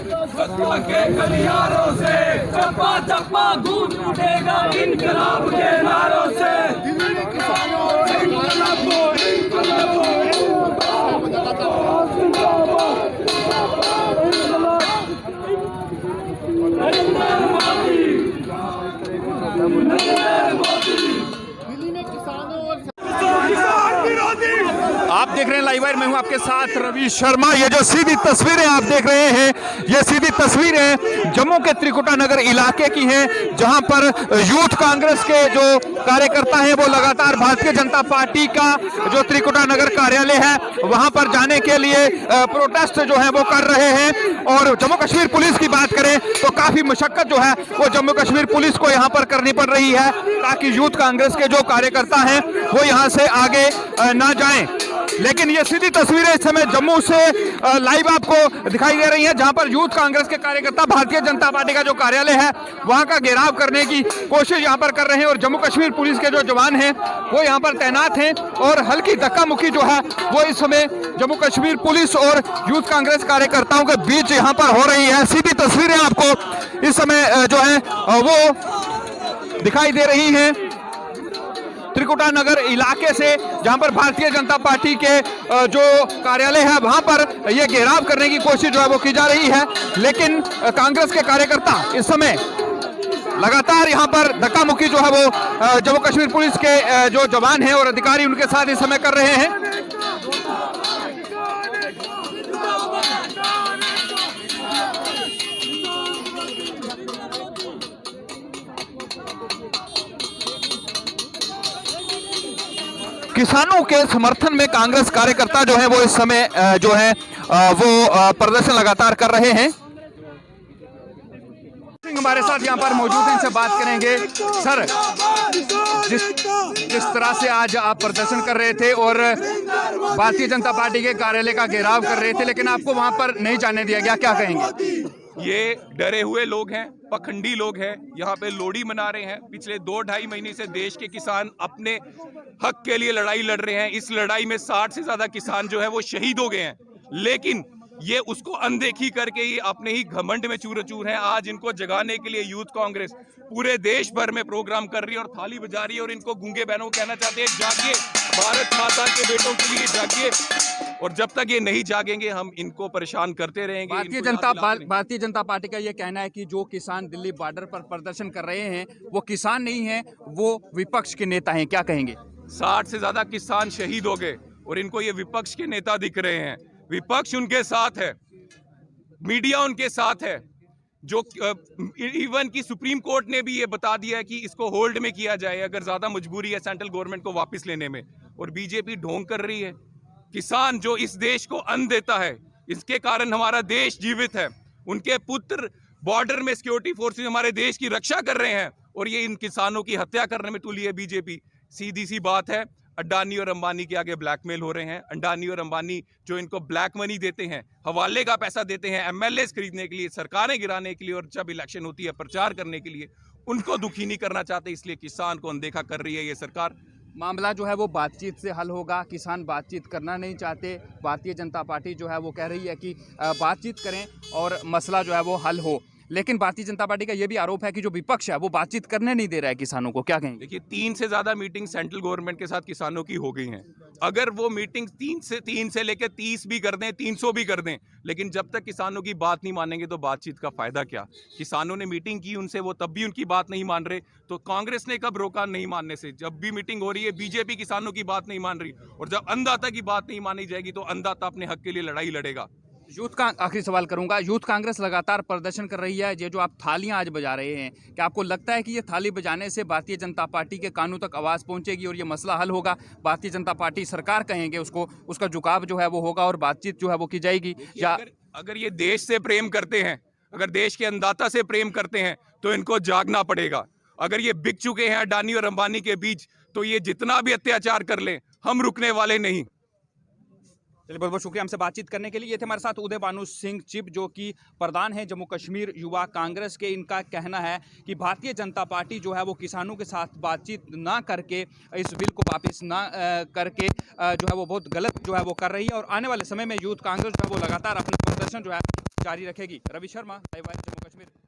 सत्ता के गलियारों से चप्पा चप्पा गूंज उठेगा इनकलाब के नारों से। आप देख रहे हैं लाइव वायर, मैं हूं आपके साथ रवि शर्मा। ये जो सीधी तस्वीरें आप देख रहे हैं, ये सीधी तस्वीरें जम्मू के त्रिकुटा नगर इलाके की हैं, जहां पर यूथ कांग्रेस के जो कार्यकर्ता हैं वो लगातार भारतीय जनता पार्टी का जो त्रिकुटा नगर कार्यालय है वहां पर जाने के लिए प्रोटेस्ट जो है वो कर रहे हैं। और जम्मू कश्मीर पुलिस की बात करें तो काफी मशक्कत जो है वो जम्मू कश्मीर पुलिस को यहाँ पर करनी पड़ रही है ताकि यूथ कांग्रेस के जो कार्यकर्ता हैं वो यहाँ से आगे ना जाएं। लेकिन ये सीधी तस्वीरें इस समय जम्मू से लाइव आपको दिखाई दे रही हैं, जहां पर यूथ कांग्रेस के कार्यकर्ता भारतीय जनता पार्टी का जो कार्यालय है वहां का घेराव करने की कोशिश यहां पर कर रहे हैं। और जम्मू कश्मीर पुलिस के जो जवान हैं वो यहां पर तैनात हैं और हल्की धक्का मुक्की जो है वो इस समय जम्मू कश्मीर पुलिस और यूथ कांग्रेस कार्यकर्ताओं के बीच यहां पर हो रही है। सीधी तस्वीरें आपको इस समय जो है वो दिखाई दे रही हैं त्रिकुटा नगर इलाके से, जहां पर भारतीय जनता पार्टी के जो कार्यालय है वहां पर ये घेराव करने की कोशिश जो है वो की जा रही है। लेकिन कांग्रेस के कार्यकर्ता इस समय लगातार यहां पर धक्का मुक्की जो है वो जम्मू कश्मीर पुलिस के जो जवान हैं और अधिकारी उनके साथ इस समय कर रहे हैं। किसानों के समर्थन में कांग्रेस कार्यकर्ता जो है वो इस समय जो है वो प्रदर्शन लगातार कर रहे हैं। हमारे साथ यहाँ पर मौजूद हैं, इनसे बात करेंगे। सर, जिस तरह से आज आप प्रदर्शन कर रहे थे और भारतीय जनता पार्टी के कार्यालय का घेराव कर रहे थे, लेकिन आपको वहां पर नहीं जाने दिया गया, क्या कहेंगे? ये डरे हुए लोग हैं, पखंडी लोग हैं, यहाँ पे लोहड़ी मना रहे हैं। पिछले 2-2.5 महीने से देश के किसान अपने हक के लिए लड़ाई लड़ रहे हैं। इस लड़ाई में 60 से ज्यादा किसान जो है वो शहीद हो गए हैं, लेकिन ये उसको अनदेखी करके ये अपने ही घमंड में चूर चूर हैं। आज इनको जगाने के लिए यूथ कांग्रेस पूरे देश भर में प्रोग्राम कर रही है और थाली बजा रही है और इनको गूंगे बहनों को कहना चाहते हैं, जागिए, भारत माता के बेटों के लिए जागिए। और जब तक ये नहीं जागेंगे हम इनको परेशान करते रहेंगे। भारतीय जनता पार्टी का ये कहना है कि जो किसान दिल्ली बॉर्डर पर प्रदर्शन कर रहे हैं वो किसान नहीं है, वो विपक्ष के नेता हैं, क्या कहेंगे? 60 से ज्यादा किसान शहीद हो गए और इनको ये विपक्ष के नेता दिख रहे हैं। विपक्ष उनके साथ है, मीडिया उनके साथ है, जो इवन की सुप्रीम कोर्ट ने भी ये बता दिया है कि इसको होल्ड में किया जाए अगर ज्यादा मजबूरी है सेंट्रल गवर्नमेंट को वापस लेने में। और बीजेपी ढोंग कर रही है। किसान जो इस देश को अन्न देता है, इसके कारण हमारा देश जीवित है। उनके पुत्र बॉर्डर में सिक्योरिटी फोर्सेस हमारे देश की रक्षा कर रहे हैं और ये इन किसानों की हत्या करने में तुली है बीजेपी। सीधी सी बात है, अडानी और अंबानी के आगे ब्लैकमेल हो रहे हैं। अडानी और अंबानी जो इनको ब्लैक मनी देते हैं, हवाले का पैसा देते हैं एमएलए खरीदने के लिए, सरकारें गिराने के लिए और जब इलेक्शन होती है प्रचार करने के लिए, उनको दुखी नहीं करना चाहते, इसलिए किसान को अनदेखा कर रही है ये सरकार। मामला जो है वो बातचीत से हल होगा, किसान बातचीत करना नहीं चाहते। भारतीय जनता पार्टी जो है वो कह रही है कि बातचीत करें और मसला जो है वो हल हो। लेकिन भारतीय जनता पार्टी का ये भी आरोप है कि जो विपक्ष है वो बातचीत करने नहीं दे रहा है किसानों को, क्या कहेंगे? देखिए, 3 से ज्यादा मीटिंग सेंट्रल गवर्नमेंट के साथ किसानों की हो गई हैं। अगर वो मीटिंग 3 से लेकर 30 भी कर दें, 300 भी कर दें, लेकिन जब तक किसानों की बात नहीं मानेंगे तो बातचीत का फायदा क्या? किसानों ने मीटिंग की उनसे, वो तब भी उनकी बात नहीं मान रहे, तो कांग्रेस ने कब रोका नहीं मानने से? जब भी मीटिंग हो रही है बीजेपी किसानों की बात नहीं मान रही, और जब अन्नदाता की बात नहीं मानी जाएगी तो अन्नदाता अपने हक के लिए लड़ाई लड़ेगा। यूथ का आखिरी सवाल करूंगा, यूथ कांग्रेस लगातार प्रदर्शन कर रही है, ये जो आप थालियां आज बजा रहे हैं, क्या आपको लगता है कि ये थाली बजाने से भारतीय जनता पार्टी के कानों तक आवाज़ पहुंचेगी और ये मसला हल होगा? भारतीय जनता पार्टी सरकार कहेंगे उसको, उसका झुकाव जो है वो होगा और बातचीत जो है वो की जाएगी? या अगर ये देश से प्रेम करते हैं, अगर देश के अन्नदाता से प्रेम करते हैं तो इनको जागना पड़ेगा। अगर ये बिक चुके हैं अडानी और अंबानी के बीच, तो ये जितना भी अत्याचार कर लें हम रुकने वाले नहीं। चलिए, बहुत बहुत शुक्रिया हमसे बातचीत करने के लिए। ये थे हमारे साथ उदय भानु सिंह चिप, जो कि प्रधान है जम्मू कश्मीर युवा कांग्रेस के। इनका कहना है कि भारतीय जनता पार्टी जो है वो किसानों के साथ बातचीत ना करके, इस बिल को वापस ना करके जो है वो बहुत गलत जो है वो कर रही है और आने वाले समय में यूथ कांग्रेस जो है वो लगातार अपना प्रदर्शन जो है जारी रखेगी। Ravi Sharma, live wire, Jammu Kashmir.